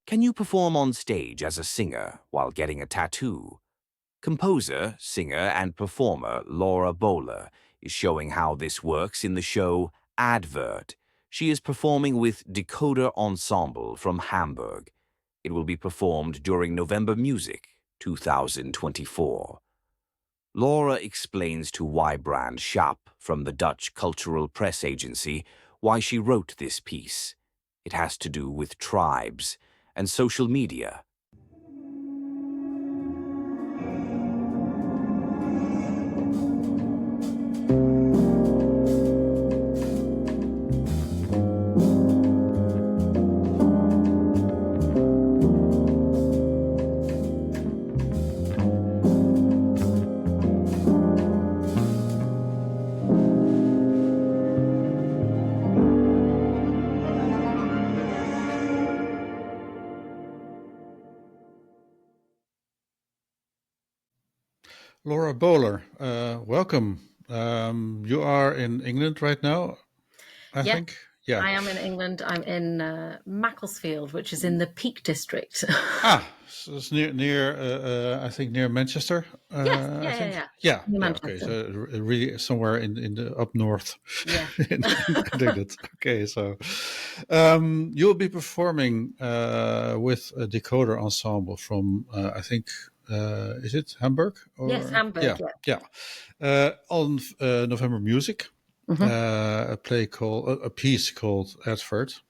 Can you perform on stage as a singer while getting a tattoo? Composer, singer, and performer Laura Bowler is showing how this works in the show Advert. She is performing with Decoder Ensemble from Hamburg. It will be performed during November Music 2024. Laura explains to Wybrand Schaap from the Dutch Cultural Press Agency why she wrote this piece. It has to do with tribes and social media. Laura Bowler, welcome. You are in England right now, I think? Yeah, I am in England. I'm in Macclesfield, which is in the Peak District. So it's near I think near Manchester. Yeah. Okay, so really somewhere in the up north. Yeah. in England. Okay, so you'll be performing with a Decoder Ensemble from I think. Is it Hamburg? Yes, Hamburg. Yeah. On November Music, a piece called Advert,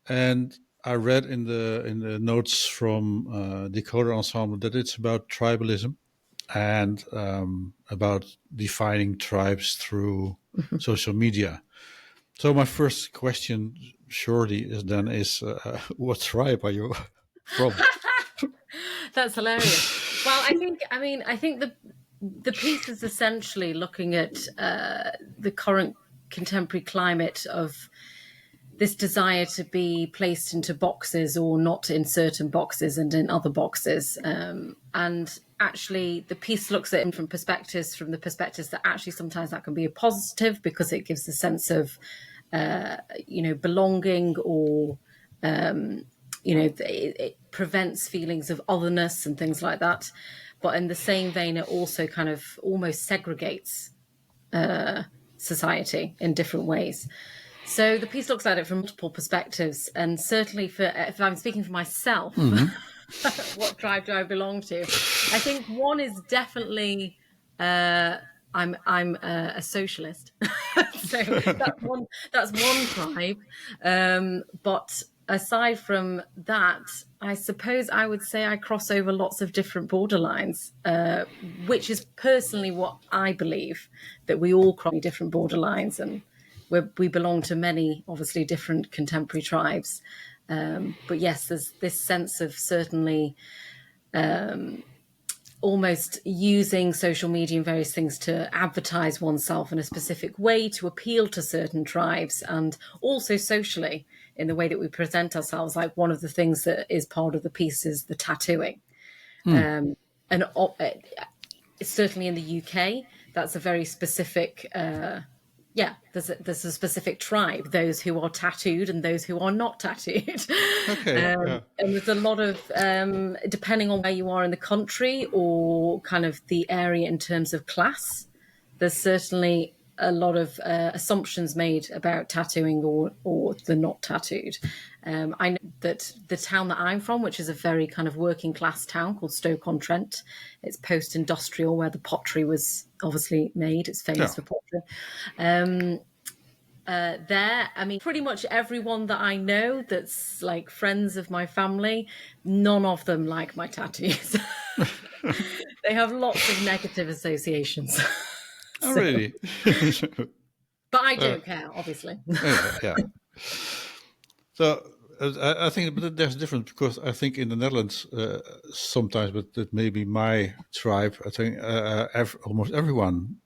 and I read in the notes from Decoder Ensemble that it's about tribalism and about defining tribes through social media. So my first question, surely, is what tribe are you from? That's hilarious. Well, I think the piece is essentially looking at the current contemporary climate of this desire to be placed into boxes or not in certain boxes and in other boxes. And actually, the piece looks at it from the perspectives that actually sometimes that can be a positive because it gives a sense of, belonging or, it prevents feelings of otherness and things like that. But in the same vein, it also kind of almost segregates society in different ways. So the piece looks at it from multiple perspectives, and certainly if I'm speaking for myself, what tribe do I belong to? I think one is definitely I'm a socialist, so that's one tribe. But aside from that, I suppose I would say I cross over lots of different borderlines, which is personally what I believe, that we all cross different borderlines, and we belong to many, obviously, different contemporary tribes. But yes, there's this sense of certainly almost using social media and various things to advertise oneself in a specific way to appeal to certain tribes, and also socially in the way that we present ourselves. Like one of the things that is part of the piece is the tattooing. And certainly in the UK, that's a very specific... there's a specific tribe, those who are tattooed and those who are not tattooed. Okay. And there's a lot of, depending on where you are in the country or kind of the area in terms of class, there's certainly a lot of assumptions made about tattooing or the not tattooed. I know that the town that I'm from, which is a very kind of working class town called Stoke-on-Trent, it's post-industrial where the pottery was obviously made. It's famous for pottery. Pretty much everyone that I know that's like friends of my family, none of them like my tattoos. They have lots of negative associations. Oh, really? But I don't care, obviously. Yeah. So I think there's a difference, because I think in the Netherlands sometimes, but that may be my tribe, I think almost everyone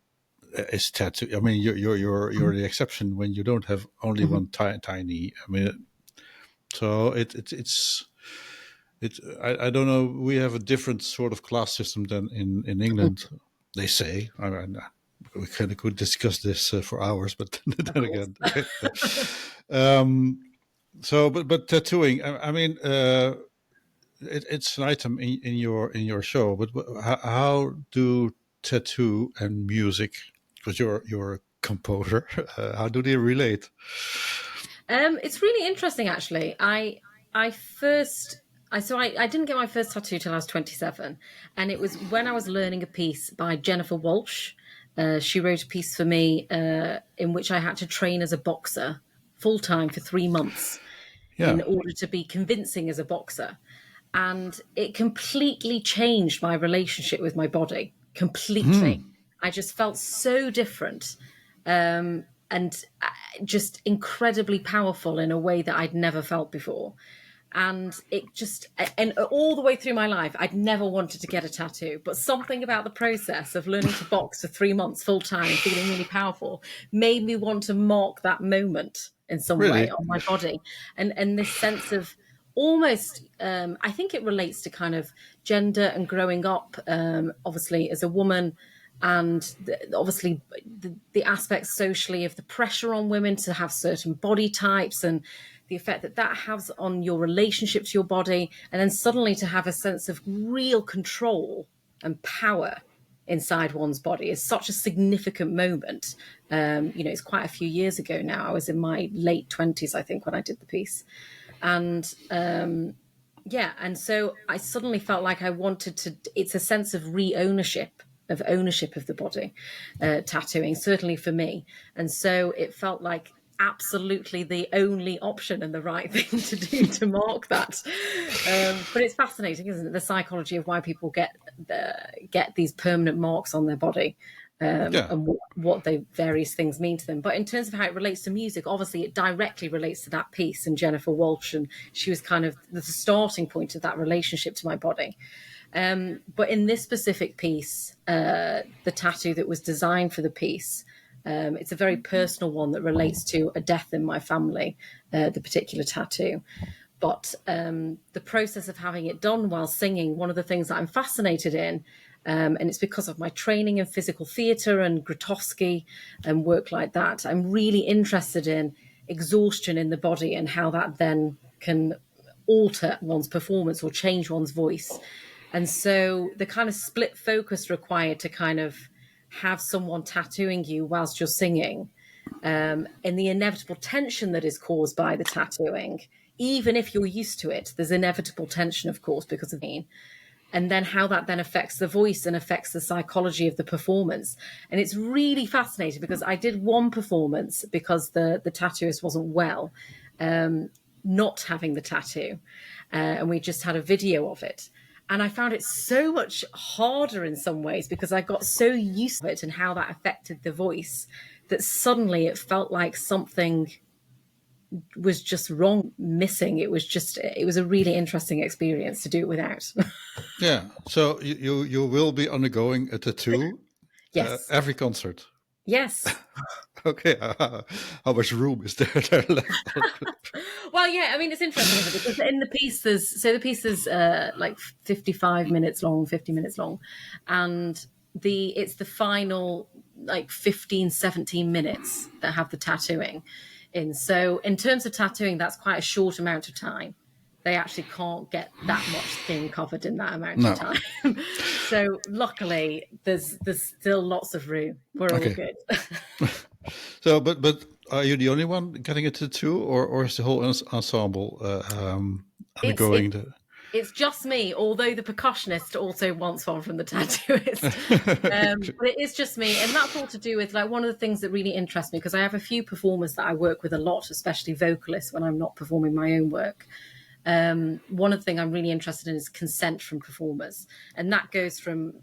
is tattooed. I mean, you're the exception when you don't have only one tiny. I mean, so it's I don't know. We have a different sort of class system than in England. They say. We could discuss this for hours, but then again. So, but tattooing. I mean, it's an item in your show, but how do tattoo and music, because you're a composer, how do they relate? It's really interesting, actually. I didn't get my first tattoo till I was 27, and it was when I was learning a piece by Jennifer Walsh. She wrote a piece for me in which I had to train as a boxer full time for 3 months Yeah. in order to be convincing as a boxer. And it completely changed my relationship with my body. Completely. I just felt so different, and just incredibly powerful in a way that I'd never felt before. And and all the way through my life, I'd never wanted to get a tattoo, but something about the process of learning to box for 3 months full time and feeling really powerful made me want to mark that moment in some way Really? on my body. And this sense of almost, I think it relates to kind of gender and growing up, obviously as a woman, and obviously the aspects socially of the pressure on women to have certain body types and the effect that that has on your relationship to your body, and then suddenly to have a sense of real control and power inside one's body is such a significant moment. It's quite a few years ago now. I was in my late 20s, I think, when I did the piece. And and so I suddenly felt like I wanted to, it's a sense of ownership of the body, tattooing, certainly for me. And so it felt like absolutely the only option and the right thing to do to mark that. But it's fascinating, isn't it? The psychology of why people get these permanent marks on their body. And what the various things mean to them. But in terms of how it relates to music, obviously it directly relates to that piece and Jennifer Walsh, and she was kind of the starting point of that relationship to my body. But in this specific piece, the tattoo that was designed for the piece, it's a very personal one that relates to a death in my family, the particular tattoo. But the process of having it done while singing, one of the things that I'm fascinated in, and it's because of my training in physical theatre and Grotowski and work like that, I'm really interested in exhaustion in the body and how that then can alter one's performance or change one's voice. And so the kind of split focus required to kind of have someone tattooing you whilst you're singing, and the inevitable tension that is caused by the tattooing, even if you're used to it, there's inevitable tension, of course, because of pain. And then how that then affects the voice and affects the psychology of the performance. And it's really fascinating because I did one performance because the tattooist wasn't well, not having the tattoo. And we just had a video of it. And I found it so much harder in some ways because I got so used to it and how that affected the voice that suddenly it felt like something was just wrong, missing. It was a really interesting experience to do it without. Yeah. So you will be undergoing a tattoo Yes. every concert. Yes. Okay. How much room is there left? Well, yeah, I mean, it's interesting because in the piece the piece is like 55 minutes long, 50 minutes long. And it's the final like 15, 17 minutes that have the tattooing in. So in terms of tattooing, that's quite a short amount of time. They actually can't get that much skin covered in that amount of time. So luckily, there's still lots of room. We're all good. So, but are you the only one getting a tattoo, or is the whole ensemble undergoing the? It's just me, although the percussionist also wants one from the tattooist. But it is just me. And that's all to do with, like, one of the things that really interests me, because I have a few performers that I work with a lot, especially vocalists when I'm not performing my own work. One of the things I'm really interested in is consent from performers. And that goes from,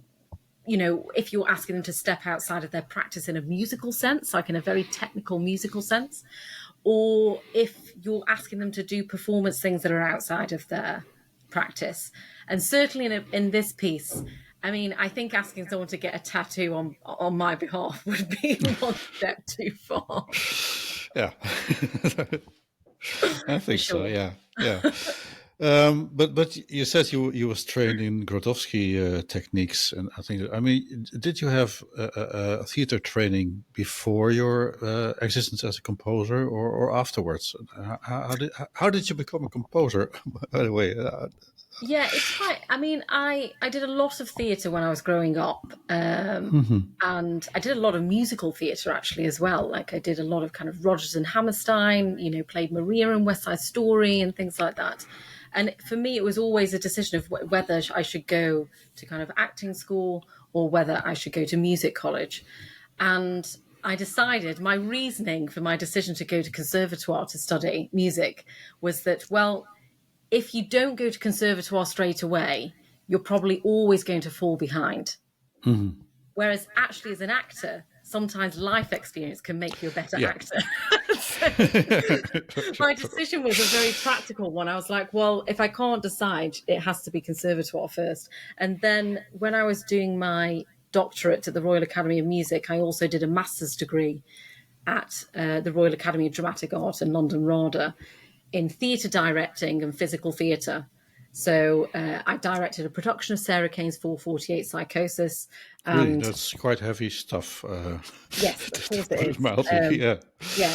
if you're asking them to step outside of their practice in a musical sense, like in a very technical musical sense, or if you're asking them to do performance things that are outside of their practice. And certainly in this piece, I mean, I think asking someone to get a tattoo on my behalf would be one step too far. Yeah, I think so. Yeah. But you said you was trained in Grotowski techniques, and I mean, did you have a theater training before your existence as a composer, or afterwards? How did you become a composer? By the way, Yeah, it's quite. I mean, I did a lot of theatre when I was growing up, and I did a lot of musical theatre actually as well. Like I did a lot of kind of Rodgers and Hammerstein. Played Maria in West Side Story and things like that. And for me, it was always a decision of whether I should go to kind of acting school or whether I should go to music college. And I decided my reasoning for my decision to go to conservatoire to study music was that, well, if you don't go to conservatoire straight away, you're probably always going to fall behind. Whereas actually as an actor, sometimes life experience can make you a better Yeah. actor. So my decision was a very practical one. I was like, well, if I can't decide, it has to be conservatoire first. And then when I was doing my doctorate at the Royal Academy of Music, I also did a master's degree at the Royal Academy of Dramatic Art in London, RADA, in theatre directing and physical theatre. So I directed a production of Sarah Kane's 448 Psychosis. Really, And that's quite heavy stuff. yes, of course To put it it is. mildly, yeah. Yeah,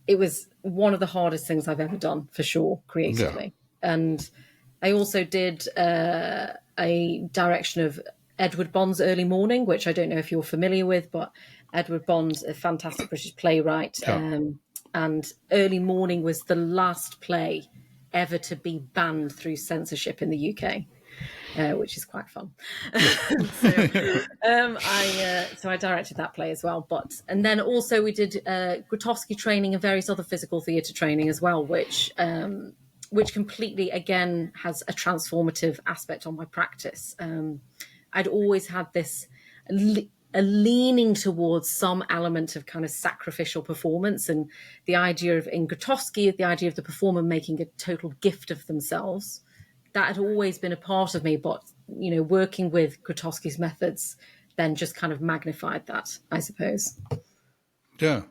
it was one of the hardest things I've ever done, for sure, creatively. And I also did a direction of Edward Bond's Early Morning, which I don't know if you're familiar with, but Edward Bond's a fantastic British playwright. Yeah. And Early Morning was the last play ever to be banned through censorship in the UK, which is quite fun. So I directed that play as well. And then also we did Grotowski training and various other physical theatre training as well, which completely, again, has a transformative aspect on my practice. I'd always had this a leaning towards some element of kind of sacrificial performance, and the idea of, in Grotowski, the idea of the performer making a total gift of themselves. That had always been a part of me, but working with Grotowski's methods then just kind of magnified that, I suppose. Yeah.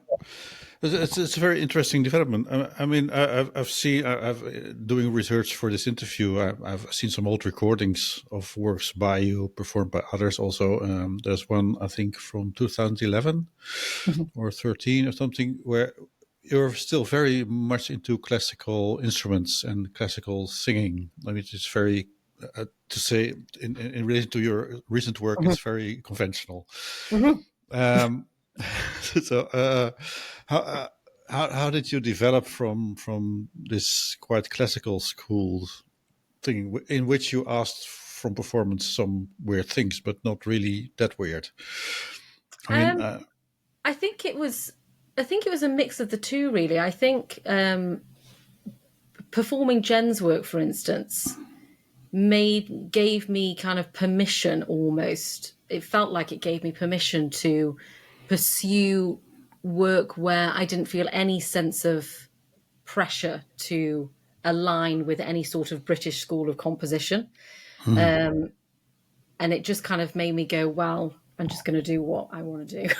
It's a very interesting development. I mean, I've doing research for this interview. I've seen some old recordings of works by you performed by others. Also, there's one I think from 2011 or 13 or something where you're still very much into classical instruments and classical singing. I mean, it's very to say in relation to your recent work, it's very conventional. So, how did you develop from this quite classical school thing in which you asked from performance some weird things, but not really that weird? I mean, I think it was a mix of the two, really. I think performing Jen's work, for instance, gave me kind of permission almost. It felt like it gave me permission to pursue work where I didn't feel any sense of pressure to align with any sort of British school of composition. And it just kind of made me go, well, I'm just going to do what I want to do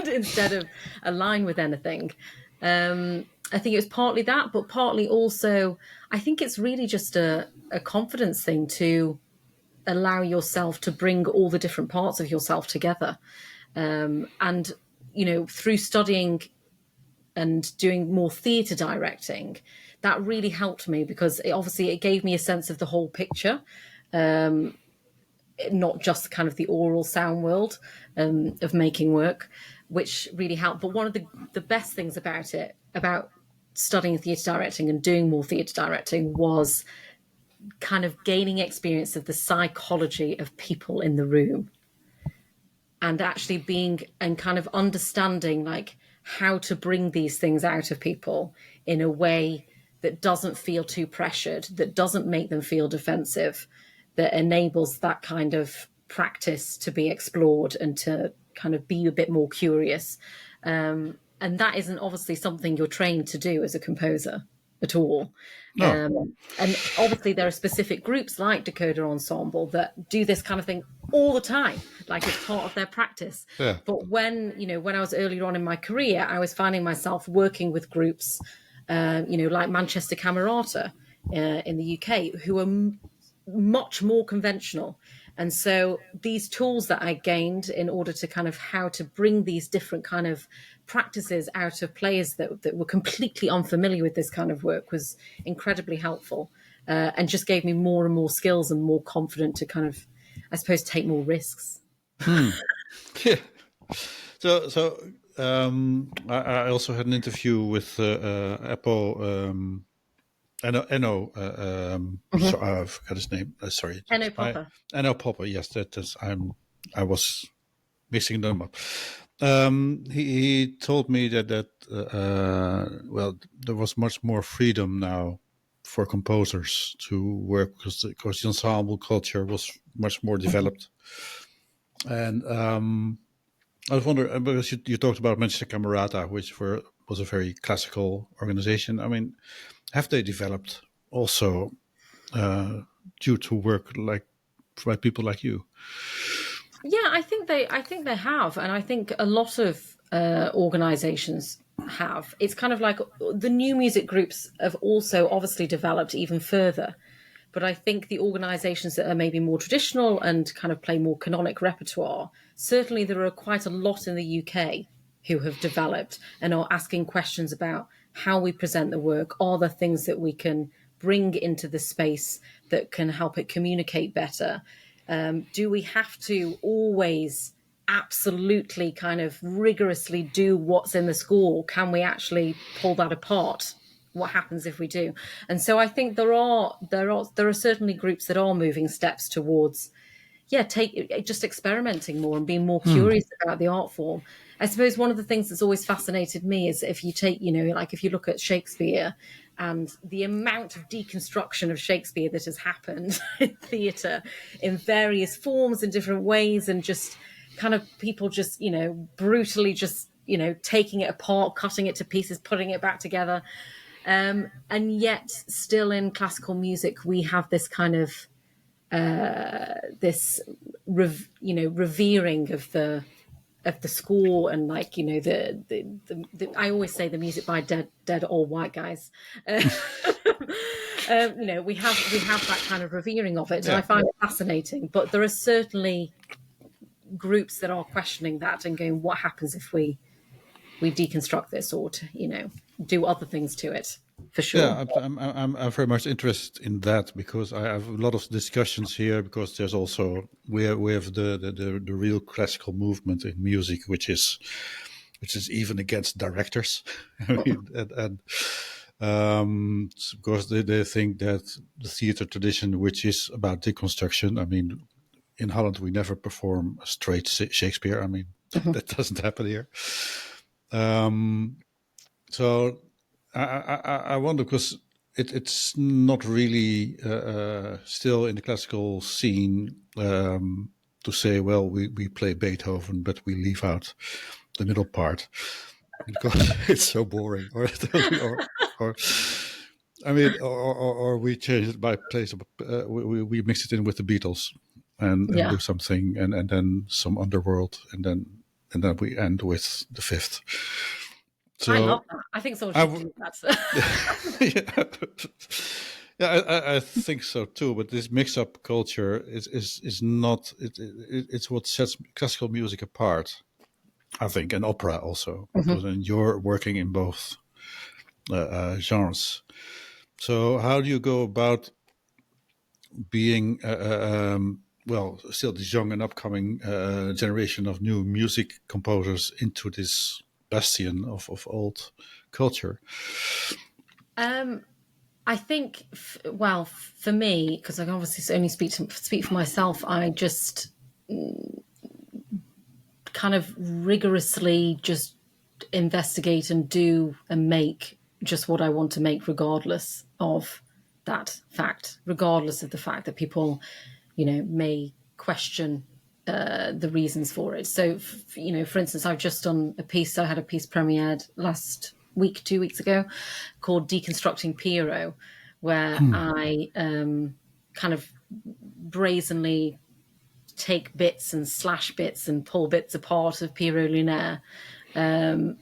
instead of align with anything. I think it was partly that, but partly also, I think it's really just a confidence thing to allow yourself to bring all the different parts of yourself together. And, through studying and doing more theatre directing, that really helped me because it gave me a sense of the whole picture, not just kind of the oral sound world of making work, which really helped. But one of the best things about studying theatre directing and doing more theatre directing was kind of gaining experience of the psychology of people in the room and actually being and kind of understanding like how to bring these things out of people in a way that doesn't feel too pressured, that doesn't make them feel defensive, that enables that kind of practice to be explored and to kind of be a bit more curious. And that isn't obviously something you're trained to do as a composer at all. no. And obviously there are specific groups like Decoder Ensemble that do this kind of thing all the time, like it's part of their practice. Yeah. But when I was earlier on in my career, I was finding myself working with groups, like Manchester Camerata in the UK, who are much more conventional. And so these tools that I gained in order to kind of how to bring these different kind of practices out of players that were completely unfamiliar with this kind of work was incredibly helpful. and just gave me more and more skills and more confident to kind of, I suppose, take more risks. Yeah. So I also had an interview with Apple. Enno, I forgot his name. Sorry, Enno Popper. Enno Popper. Yes, that is. I was mixing them up. He told me that well, there was much more freedom now for composers to work because the ensemble culture was much more developed. And I was wondering, because you talked about Manchester Camerata, which was a very classical organization. I mean, have they developed also due to work by people like you? Yeah, I think they have, and I think a lot of organizations have. It's kind of like the new music groups have also obviously developed even further. But I think the organisations that are maybe more traditional and kind of play more canonic repertoire, certainly there are quite a lot in the UK who have developed and are asking questions about how we present the work. Are there things that we can bring into the space that can help it communicate better? Do we have to always absolutely kind of rigorously do what's in the score? Can we actually pull that apart? What happens if we do? And so I think there are certainly groups that are moving steps towards, just experimenting more and being more curious about the art form. I suppose one of the things that's always fascinated me is if you take, like if you look at Shakespeare and the amount of deconstruction of Shakespeare that has happened in theatre in various forms and different ways, and just kind of people just, brutally just, taking it apart, cutting it to pieces, putting it back together. And yet still in classical music, we have this kind of revering of the score, and like, the I always say the music by dead old white guys. We have that kind of revering of it, and I find it fascinating. But there are certainly groups that are questioning that and going, what happens if we deconstruct this, or to, do other things to it, for sure. Yeah, I'm very much interested in that, because I have a lot of discussions here, because there's also we have the real classical movement in music, which is even against directors. I mean, and because they think that the theater tradition, which is about deconstruction, I mean, in Holland we never perform a straight Shakespeare. I mean, that doesn't happen here. So I wonder, because it's not really still in the classical scene to say, well, we play Beethoven, but we leave out the middle part because it's so boring, or I mean, or we change it by place. We mix it in with the Beatles and do something, and then some underworld, and then we end with the Fifth. So, I love that. I think someone should do that. I think so too. But this mix-up culture is not. It's what sets classical music apart, I think, and opera also. Because then you're working in both genres. So how do you go about being still this young and upcoming generation of new music composers into this bastion of old culture? I think, for me, because I can obviously only speak for myself, I just kind of rigorously just investigate and do and make just what I want to make, regardless of that fact, regardless of the fact that people, may question the reasons for it. So, for instance, I've just done a piece. I had a piece premiered last week, 2 weeks ago, called Deconstructing Pierrot, where I kind of brazenly take bits and slash bits and pull bits apart of Pierrot Lunaire and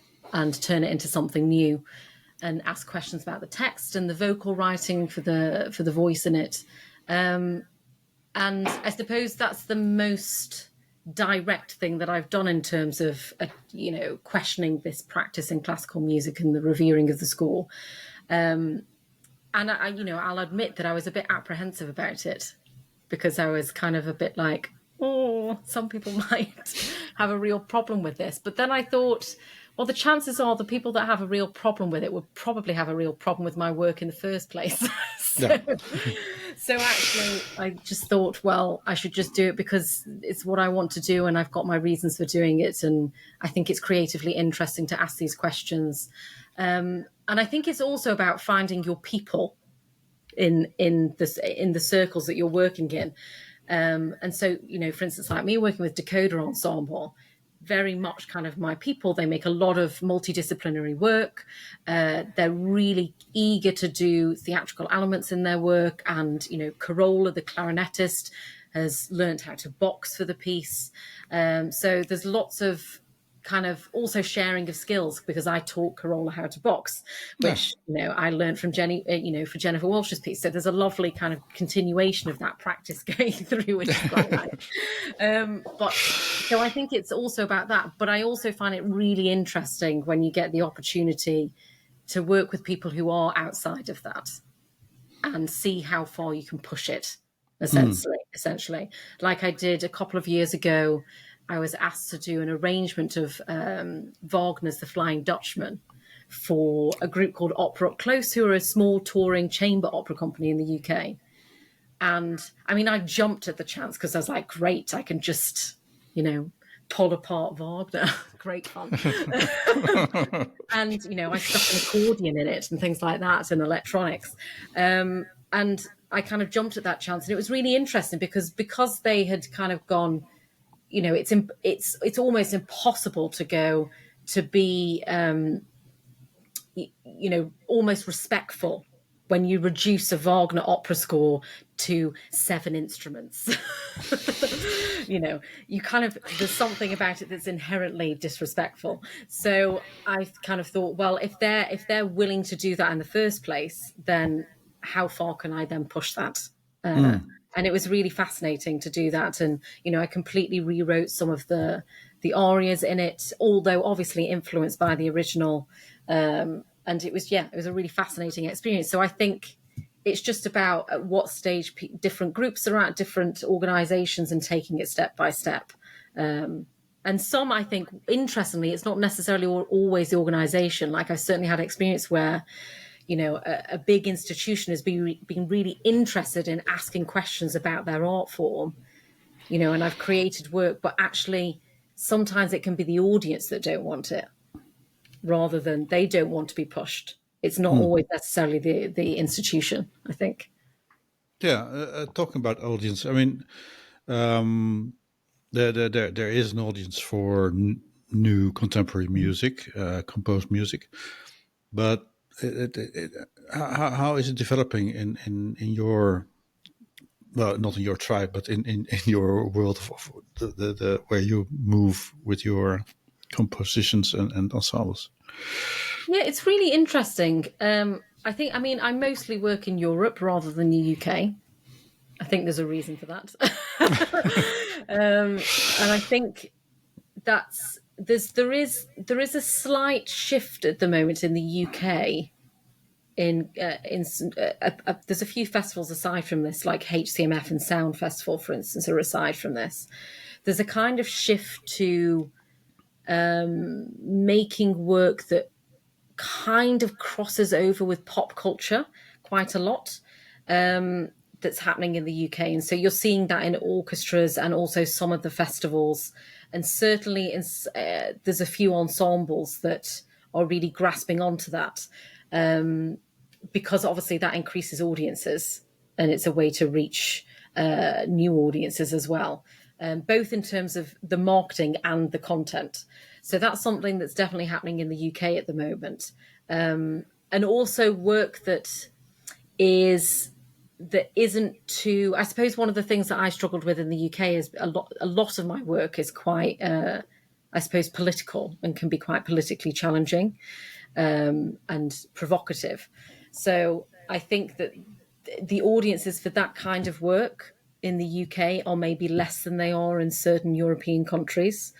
turn it into something new, and ask questions about the text and the vocal writing for the voice in it. And I suppose that's the most direct thing that I've done in terms of, questioning this practice in classical music and the revering of the score. And I'll admit that I was a bit apprehensive about it, because I was kind of a bit like, oh, some people might have a real problem with this. But then I thought, well, the chances are the people that have a real problem with it would probably have a real problem with my work in the first place. So actually, I just thought, well, I should just do it because it's what I want to do, and I've got my reasons for doing it, and I think it's creatively interesting to ask these questions. And I think it's also about finding your people in the circles that you're working in. And so, for instance, like me working with Decoder Ensemble, very much kind of my people. They make a lot of multidisciplinary work. They're really eager to do theatrical elements in their work. And, Carola, the clarinetist, has learned how to box for the piece. So there's lots of kind of also sharing of skills, because I taught Carola how to box, which I learned from Jenny, for Jennifer Walsh's piece. So there's a lovely kind of continuation of that practice going through, which is quite nice. But so I think it's also about that. But I also find it really interesting when you get the opportunity to work with people who are outside of that and see how far you can push it. Essentially, like I did a couple of years ago. I was asked to do an arrangement of Wagner's The Flying Dutchman for a group called Opera Up Close, who are a small touring chamber opera company in the UK. And I mean, I jumped at the chance because I was like, great, I can just, pull apart Wagner. Great fun. And, I stuck an accordion in it and things like that, and electronics. And I kind of jumped at that chance. And it was really interesting because they had kind of gone, it's almost impossible to go to be, almost respectful when you reduce a Wagner opera score to 7 instruments. You kind of, there's something about it that's inherently disrespectful. So I kind of thought, well, if they're willing to do that in the first place, then how far can I then push that? And it was really fascinating to do that. And, I completely rewrote some of the arias in it, although obviously influenced by the original. And it was a really fascinating experience. So I think it's just about at what stage different groups are at, different organizations, and taking it step by step. And some, I think, interestingly, it's not necessarily always the organization. Like, I've certainly had experience where, a big institution has been really interested in asking questions about their art form, and I've created work, but actually sometimes it can be the audience that don't want it, rather than they don't want to be pushed. It's not always necessarily the institution, I think. Yeah, talking about audience, I mean, there is an audience for new contemporary music, composed music, but how is it developing in your, well, not in your tribe, but in your world of the where you move with your compositions and ensembles? Yeah, it's really interesting. I mostly work in Europe rather than the UK. I think there's a reason for that. And I think that's there is a slight shift at the moment in the UK. There's a few festivals aside from this, like HCMF and Sound Festival, for instance, are aside from this. There's a kind of shift to making work that kind of crosses over with pop culture quite a lot. That's happening in the UK. And so you're seeing that in orchestras and also some of the festivals. And certainly there's a few ensembles that are really grasping onto that, because obviously that increases audiences, and it's a way to reach new audiences as well, both in terms of the marketing and the content. So that's something that's definitely happening in the UK at the moment. And also work that isn't too, I suppose one of the things that I struggled with in the UK is a lot of my work is quite, I suppose, political, and can be quite politically challenging and provocative. So I think that the audiences for that kind of work in the UK are maybe less than they are in certain European countries.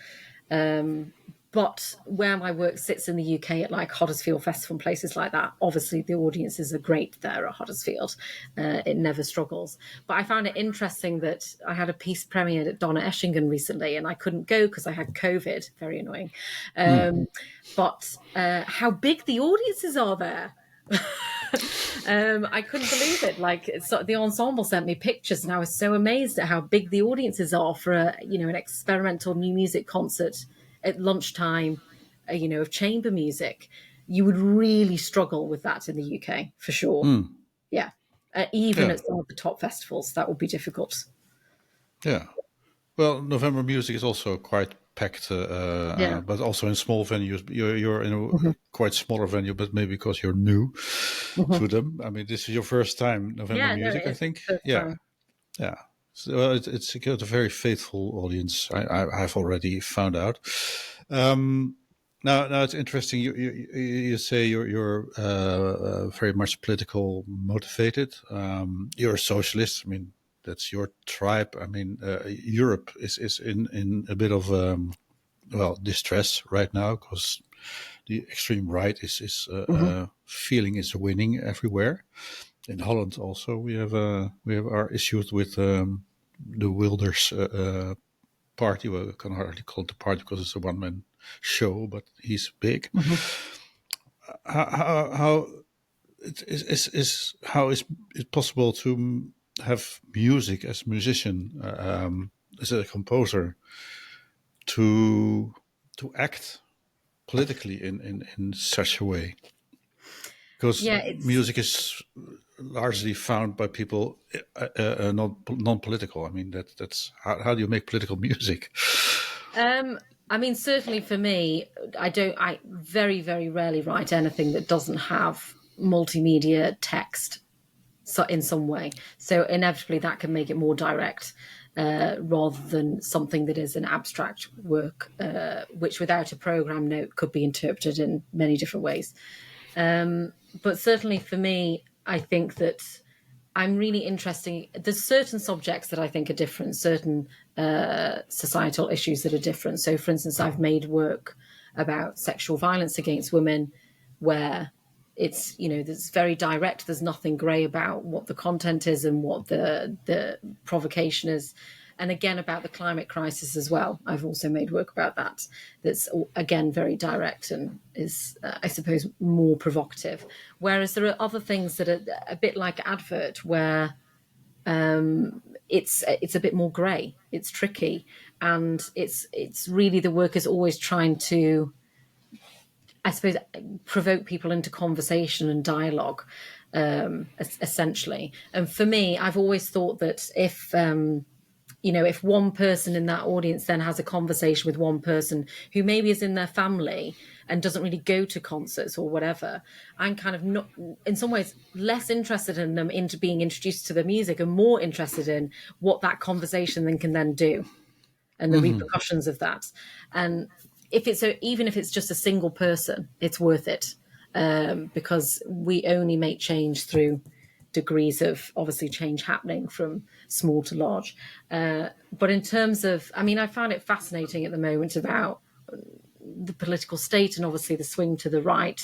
But where my work sits in the UK at like Huddersfield Festival and places like that, obviously the audiences are great there at Huddersfield. It never struggles. But I found it interesting that I had a piece premiered at Donna Eschingen recently and I couldn't go because I had COVID. Very annoying. But how big the audiences are there. I couldn't believe it. Like the ensemble sent me pictures and I was so amazed at how big the audiences are for an experimental new music concert at lunchtime, of chamber music. You would really struggle with that in the UK for sure. Yeah. Even at some of the top festivals, that would be difficult. Yeah. Well, November Music is also quite packed, but also in small venues. You're in a quite smaller venue, but maybe because you're new to them. I mean, this is your first time November Music, I think. Yeah. So it's got a very faithful audience. I've already found out. Now it's interesting. You say you're very much political motivated. You're a socialist. I mean, that's your tribe. I mean, Europe is in a bit of distress right now because the extreme right is feeling is winning everywhere. In Holland also we have our issues with the Wilders party. Well, I can hardly call it a party because it's a one-man show, but he's big. How is it possible to have music as a musician, as a composer, to act politically in such a way? Because music is largely found by people non-political. I mean, that's how do you make political music? I mean, certainly for me, I very, very rarely write anything that doesn't have multimedia text in some way. So inevitably that can make it more direct rather than something that is an abstract work, which without a program note could be interpreted in many different ways. But certainly for me, I think that I'm really interested. There's certain subjects that I think are different, certain societal issues that are different. So, for instance, I've made work about sexual violence against women where it's, there's very direct. There's nothing grey about what the content is and what the provocation is. And again, about the climate crisis as well. I've also made work about that. That's, again, very direct and is, I suppose, more provocative. Whereas there are other things that are a bit like Advert, where it's a bit more grey. It's tricky. And it's really, the work is always trying to, I suppose, provoke people into conversation and dialogue, essentially. And for me, I've always thought that if one person in that audience then has a conversation with one person who maybe is in their family and doesn't really go to concerts or whatever, I'm kind of not, in some ways, less interested in them into being introduced to the music and more interested in what that conversation then can then do and the repercussions of that. And even if it's just a single person, it's worth it because we only make change through degrees of obviously change happening from small to large. But in terms of, I find it fascinating at the moment about the political state and obviously the swing to the right.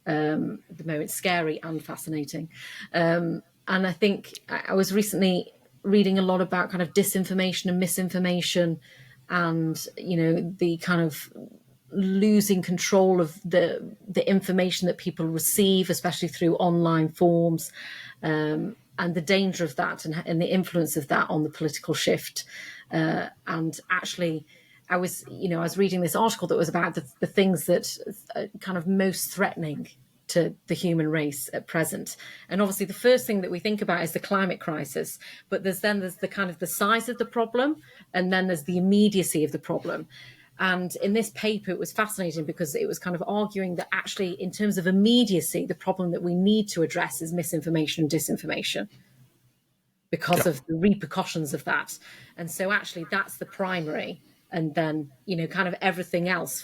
At the moment, scary and fascinating. And I think I was recently reading a lot about kind of disinformation and misinformation and, the kind of losing control of the information that people receive, especially through online forms, and the danger of that and the influence of that on the political shift. And actually, I was reading this article that was about the things that are kind of most threatening to the human race at present. And obviously the first thing that we think about is the climate crisis, but there's the kind of the size of the problem, and then there's the immediacy of the problem. And in this paper, it was fascinating because it was kind of arguing that actually, in terms of immediacy, the problem that we need to address is misinformation and disinformation because of the repercussions of that. And so actually, that's the primary And then, kind of everything else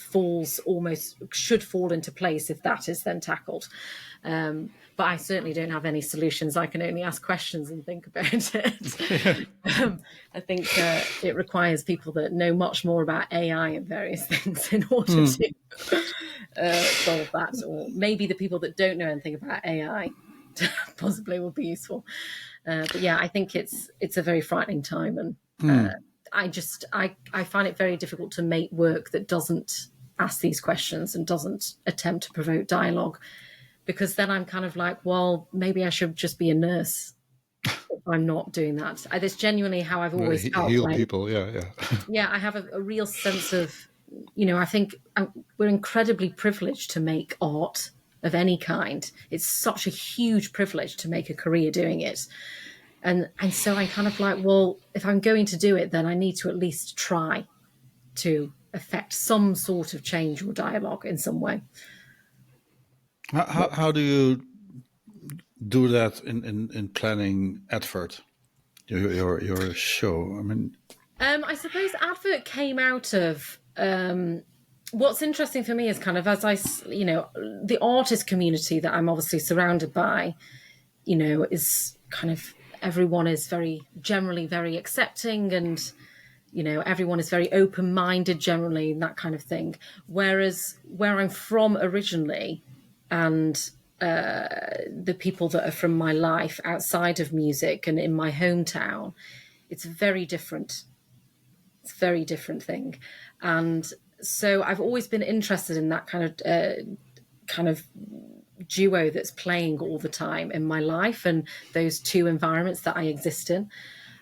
should fall into place if that is then tackled. But I certainly don't have any solutions. I can only ask questions and think about it. I think it requires people that know much more about AI and various things in order to solve that. Or maybe the people that don't know anything about AI possibly will be useful. But yeah, I think it's a very frightening time. And I find it very difficult to make work that doesn't ask these questions and doesn't attempt to provoke dialogue. Because then I'm kind of like, well, maybe I should just be a nurse if I'm not doing that. That's genuinely how I've always felt. Heal people, yeah. Yeah, I have a real sense of, I think we're incredibly privileged to make art of any kind. It's such a huge privilege to make a career doing it. And so I'm kind of like, well, if I'm going to do it, then I need to at least try to affect some sort of change or dialogue in some way. How do you do that in planning Advert, your show? I mean, I suppose Advert came out of what's interesting for me is kind of as the artist community that I'm obviously surrounded by, is kind of everyone is generally very accepting, and everyone is very open-minded generally, and that kind of thing. Whereas where I'm from originally, and the people that are from my life outside of music and in my hometown, it's very different. It's a very different thing. And so I've always been interested in that kind of duo that's playing all the time in my life, and those two environments that I exist in.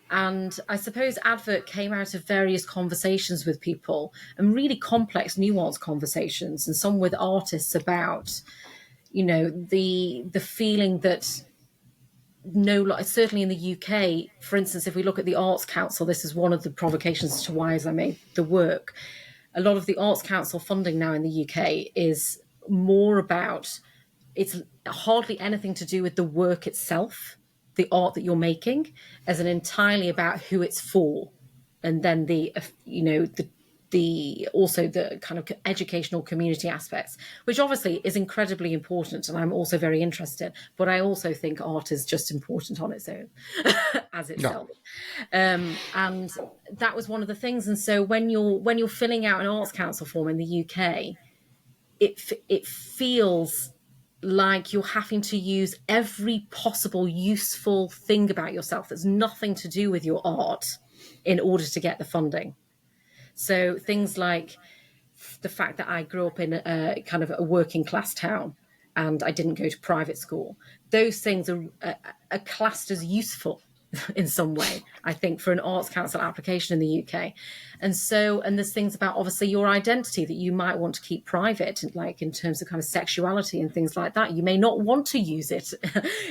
And I suppose Advert came out of various conversations with people, and really complex, nuanced conversations, and some with artists about the feeling that certainly in the UK, for instance, if we look at the Arts Council, this is one of the provocations as to why I made the work. A lot of the Arts Council funding now in the UK is more about, it's hardly anything to do with the work itself, the art that you're making, as an entirely about who it's for. And then also the kind of educational community aspects, which obviously is incredibly important, and I'm also very interested. But I also think art is just important on its own as itself. Yeah. And that was one of the things. And so when you're filling out an Arts Council form in the UK, it feels like you're having to use every possible useful thing about yourself that's nothing to do with your art in order to get the funding. So things like the fact that I grew up in a kind of a working class town and I didn't go to private school, those things are classed as useful in some way, I think, for an Arts Council application in the UK. And there's things about obviously your identity that you might want to keep private, like in terms of kind of sexuality and things like that. You may not want to use it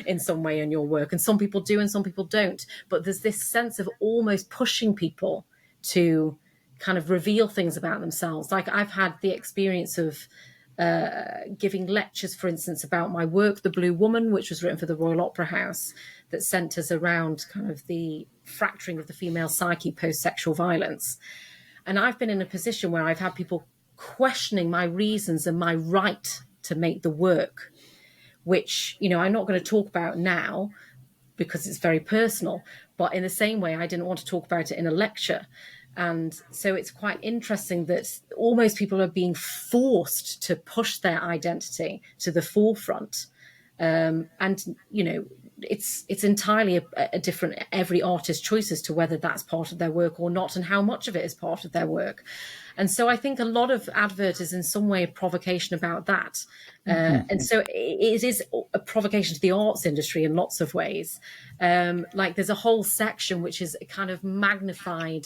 in some way in your work, and some people do and some people don't. But there's this sense of almost pushing people to kind of reveal things about themselves. Like I've had the experience of giving lectures, for instance, about my work, The Blue Woman, which was written for the Royal Opera House, that centres around kind of the fracturing of the female psyche post-sexual violence. And I've been in a position where I've had people questioning my reasons and my right to make the work, which, I'm not going to talk about now because it's very personal, but in the same way, I didn't want to talk about it in a lecture. And so it's quite interesting that almost people are being forced to push their identity to the forefront. It's entirely a different, every artist's choice as to whether that's part of their work or not, and how much of it is part of their work. And so I think a lot of Advert is in some way a provocation about that. And so it is a provocation to the arts industry in lots of ways. Like there's a whole section which is a kind of magnified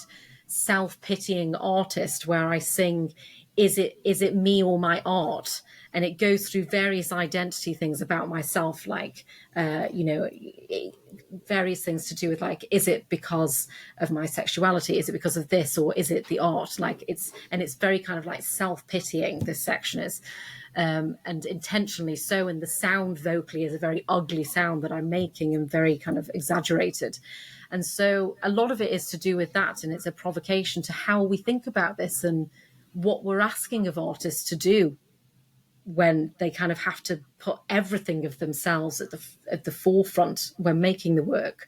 self-pitying artist where I sing, is it me or my art? And it goes through various identity things about myself, like, various things to do with, like, is it because of my sexuality? Is it because of this? Or is it the art? Like it's very kind of like self-pitying, this section is, and intentionally so. And the sound vocally is a very ugly sound that I'm making and very kind of exaggerated. And so a lot of it is to do with that, and it's a provocation to how we think about this and what we're asking of artists to do when they kind of have to put everything of themselves at the forefront when making the work.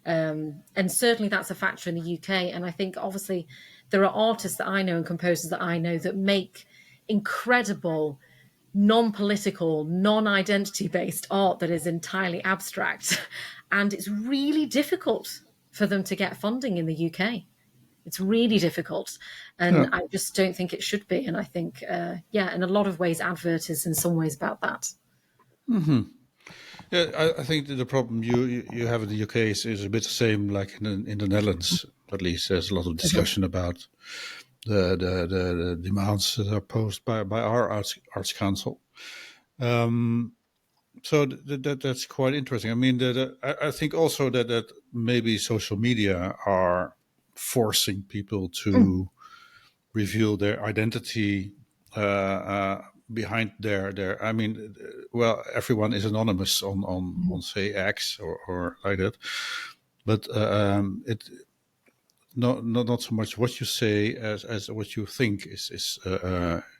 And certainly that's a factor in the UK. And I think obviously there are artists that I know and composers that I know that make incredible non-political, non-identity based art that is entirely abstract. And it's really difficult for them to get funding in the UK. It's really difficult. And I just don't think it should be. And I think, in a lot of ways, Advert is in some ways about that. Mm-hmm. Yeah, I think the problem you have in the UK is a bit the same like in the Netherlands. At least there's a lot of discussion about the demands that are posed by our arts council. So that's quite interesting. I mean, I think also that maybe social media are forcing people to reveal their identity behind their. I mean, well, everyone is anonymous on say X or like that, but it not so much what you say as what you think is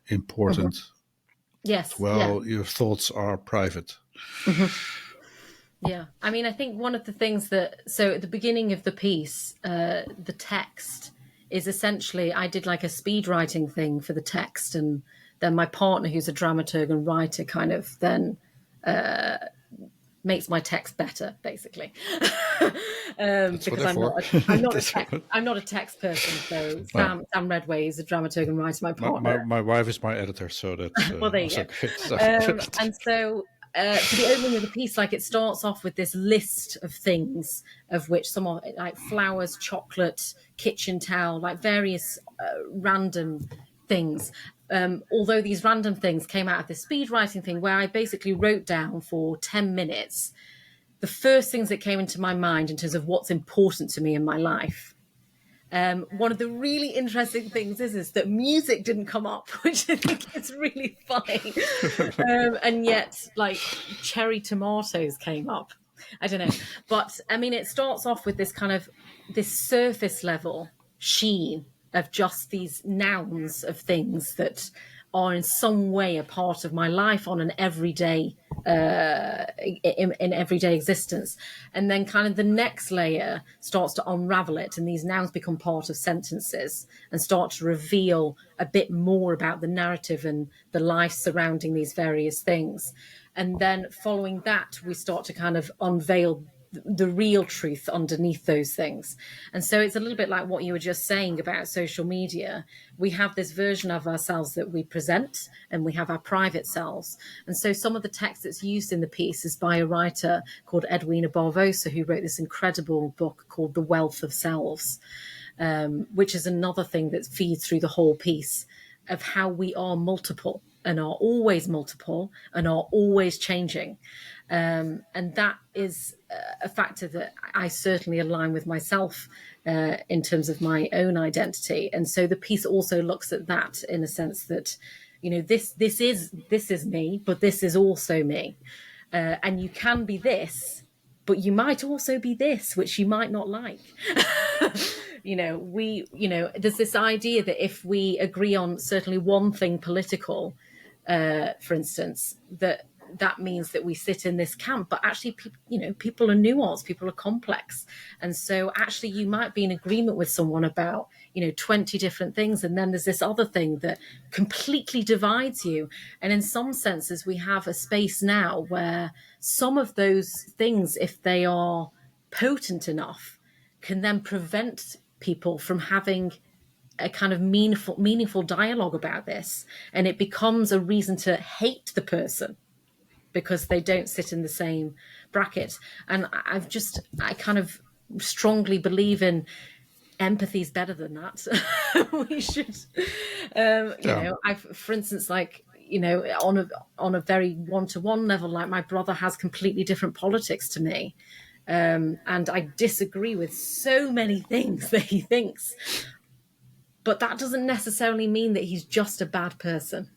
important. Yes. Well, your thoughts are private. Yeah. I mean, I think one of the things so at the beginning of the piece, the text is essentially, I did like a speed writing thing for the text, and then my partner, who's a dramaturg and writer, kind of then makes my text better, basically. Because I'm not a text person. So Sam Redway is a dramaturg and writer, my partner. My wife is my editor, so that's well, there you go. And so for the opening of the piece, like it starts off with this list of things, of which some are like flowers, chocolate, kitchen towel, like various random things. Although these random things came out of this speed writing thing where I basically wrote down for 10 minutes the first things that came into my mind in terms of what's important to me in my life. One of the really interesting things is that music didn't come up, which I think is really funny. And yet, like, cherry tomatoes came up. I don't know. But, I mean, it starts off with this kind of, this surface level sheen of just these nouns of things that are in some way a part of my life on an everyday in everyday existence. And then kind of the next layer starts to unravel it, and these nouns become part of sentences and start to reveal a bit more about the narrative and the life surrounding these various things. And then following that, we start to kind of unveil the real truth underneath those things. And so it's a little bit like what you were just saying about social media. We have this version of ourselves that we present, and we have our private selves. And so some of the text that's used in the piece is by a writer called Edwina Barbosa, who wrote this incredible book called The Wealth of Selves, which is another thing that feeds through the whole piece of how we are multiple and are always multiple and are always changing. And that is a factor that I certainly align with myself in terms of my own identity. And so the piece also looks at that in a sense that, you know, this is me, but this is also me. And you can be this, but you might also be this, which you might not like. There's this idea that if we agree on certainly one thing political, for instance, that means that we sit in this camp, but actually, people are nuanced, people are complex. And so actually you might be in agreement with someone about, 20 different things. And then there's this other thing that completely divides you. And in some senses, we have a space now where some of those things, if they are potent enough, can then prevent people from having a kind of meaningful dialogue about this. And it becomes a reason to hate the person because they don't sit in the same bracket. And I kind of strongly believe in empathy is better than that. We should, for instance, like, on a very one-to-one level, like my brother has completely different politics to me. And I disagree with so many things that he thinks, but that doesn't necessarily mean that he's just a bad person.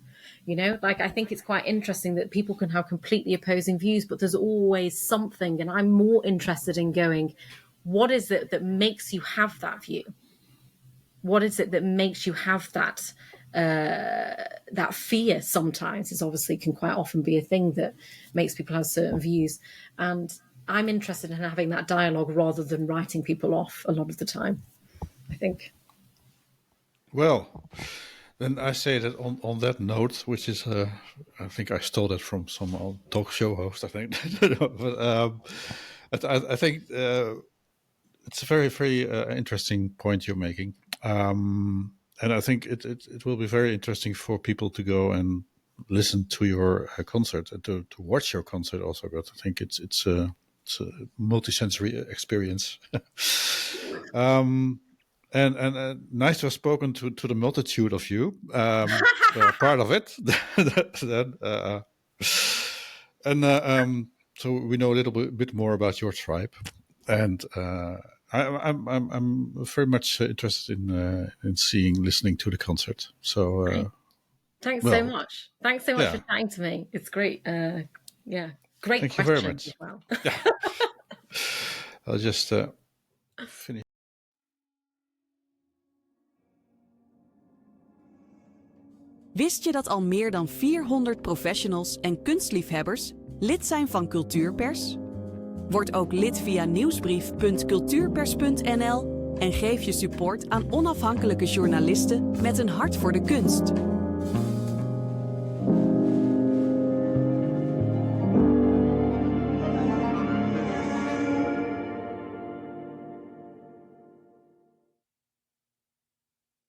I think it's quite interesting that people can have completely opposing views, but there's always something. And I'm more interested in going, what is it that makes you have that view? What is it that makes you have that fear sometimes is obviously can quite often be a thing that makes people have certain views. And I'm interested in having that dialogue rather than writing people off a lot of the time, I think. Well, then I say that on that note, which is, I think I stole that from some old talk show host, I think. But I think it's a very, very interesting point you're making. And I think it will be very interesting for people to go and listen to your concert and to watch your concert also. But I think it's a multi-sensory experience. And nice to have spoken to the multitude of you. Part of it. So we know a little bit more about your tribe, and I'm very much interested in listening to the concert. So thanks so much. Thanks so much for chatting to me. It's great. Great. Thank you very much. As well. Yeah. I'll just finish. Wist je dat al meer dan 400 professionals en kunstliefhebbers lid zijn van Cultuurpers? Word ook lid via nieuwsbrief.cultuurpers.nl en geef je support aan onafhankelijke journalisten met een hart voor de kunst.